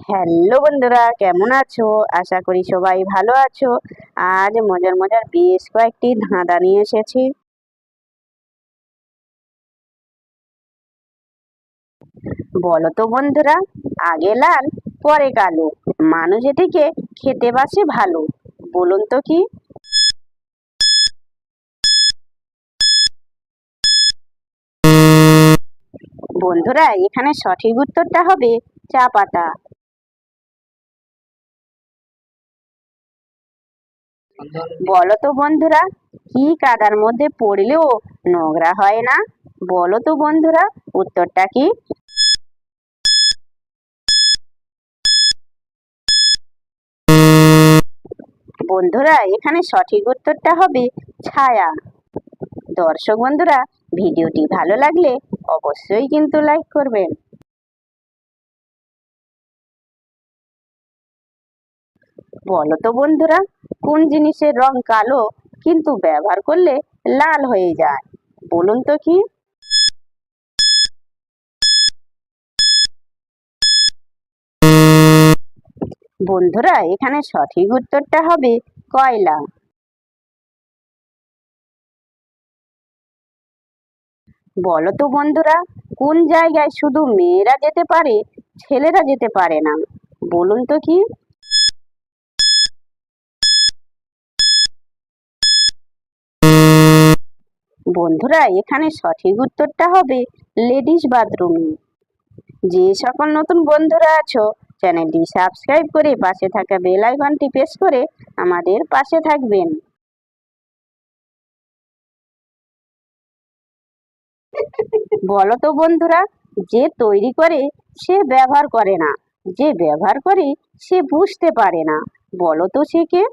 Hello বন্ধুরা, কেমন আছো? আশা করি সবাই ভালো আছো। আজ মজার মজার বেশ কয়েকটি ধাঁধা নিয়ে এসেছি। বলো তো বন্ধুরা, আগে লাল পরে কালো, মানুষ এটিকে খেতে বাসে ভালো, বলুন তো কি? বন্ধুরা, এখানে সঠিক উত্তরটা হবে চা পাতা। বলো তো বন্ধুরা, কি কাদার মধ্যে পড়লেও নোংরা হয় না? বলো তো বন্ধুরা, উত্তরটা কি? বন্ধুরা, এখানে সঠিক উত্তরটা হবে ছায়া। দর্শক বন্ধুরা, ভিডিওটি ভালো লাগলে অবশ্যই কিন্তু লাইক করবেন। বলো তো বন্ধুরা, কোন জিনিসের রং কালো কিন্তু ব্যবহার করলে লাল হয়ে যায়? বলুন তো কি? বন্ধুরা, এখানে সঠিক উত্তরটা হবে কয়লা। বলো তো বন্ধুরা, কোন জায়গায় শুধু মেয়েরা যেতে পারে, ছেলেরা যেতে পারে না? বলুন তো কি? বন্ধুরা, এখানে সঠিক উত্তরটা হবে লেডিস বাথরুম। যে সকল নতুন বন্ধুরা আছো, চ্যানেলটি সাবস্ক্রাইব করে পাশে থাকা বেল আইকনটি প্রেস করে আমাদের পাশে থাকবেন। বলো তো বন্ধুরা, যে তৈরি করে সে ব্যবহার করে না, যে ব্যবহার করে সে বুঝতে পারে না, বলো তো সে কে?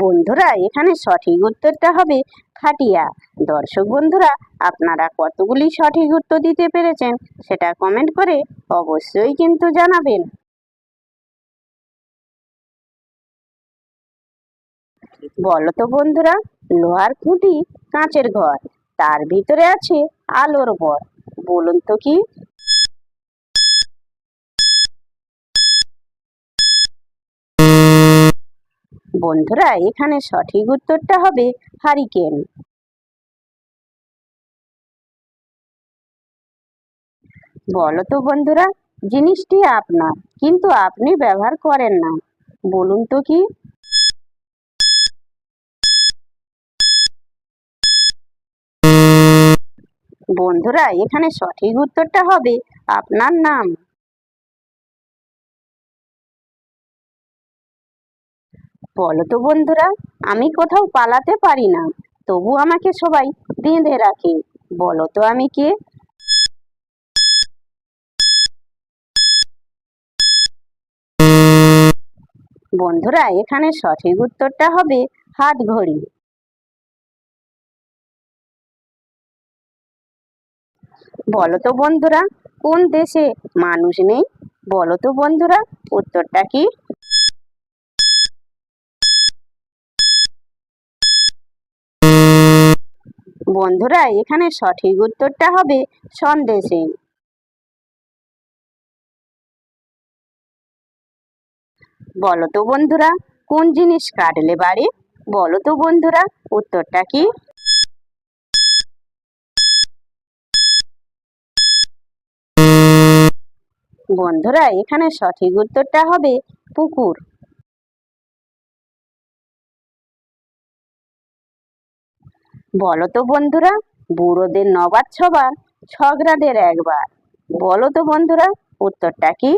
বন্ধুরা, এখানে সঠিক উত্তরটা হবে খাটিয়া। দর্শক বন্ধুরা, আপনারা কতগুলি সঠিক উত্তর দিতে পেরেছেন সেটা কমেন্ট করে অবশ্যই কিন্তু জানাবেন। বলো তো বন্ধুরা, লোহার খুঁটি কাঁচের ঘর, তার ভিতরে আছে আলোর বর, বলুন তো কি? বন্ধুরা, এখানে সঠিক উত্তরটা হবে হারিকেন। বলো তো বন্ধুরা, জিনিসটি আপনার কিন্তু আপনি ব্যবহার করেন না, বলুন তো কি? বন্ধুরা, এখানে সঠিক উত্তরটা হবে আপনার নাম। বলো তো বন্ধুরা, আমি কোথাও পালাতে পারি না, তবু আমাকে সবাই বেঁধে রাখে, বলো তো আমি কে? বন্ধুরা, এখানে সঠিক উত্তরটা হবে হাত ঘড়ি। বলো তো বন্ধুরা, কোন দেশে মানুষ নেই? বলো তো বন্ধুরা, উত্তরটা কি? বন্ধুরা, এখানে সঠিক উত্তরটা হবে সন্দেশে। বলো তো বন্ধুরা, কোন জিনিস কাটলে বাড়ে? বলো তো বন্ধুরা, উত্তরটা কি? বন্ধুরা, এখানে সঠিক উত্তরটা হবে পুকুর। বলো তো বন্ধুরা, বুড়োদের নবার ছবার, ঝগড়াদের একবার, বলো তো বন্ধুরা, উত্তরটা কি?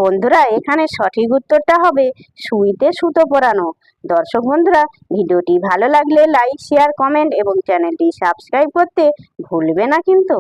বন্ধুরা, এখানে সঠিক উত্তরটা হবে সুইতে সুতো পরানো। দর্শক বন্ধুরা, ভিডিওটি ভালো লাগলে লাইক শেয়ার কমেন্ট এবং চ্যানেলটি সাবস্ক্রাইব করতে ভুলবে না কিন্তু।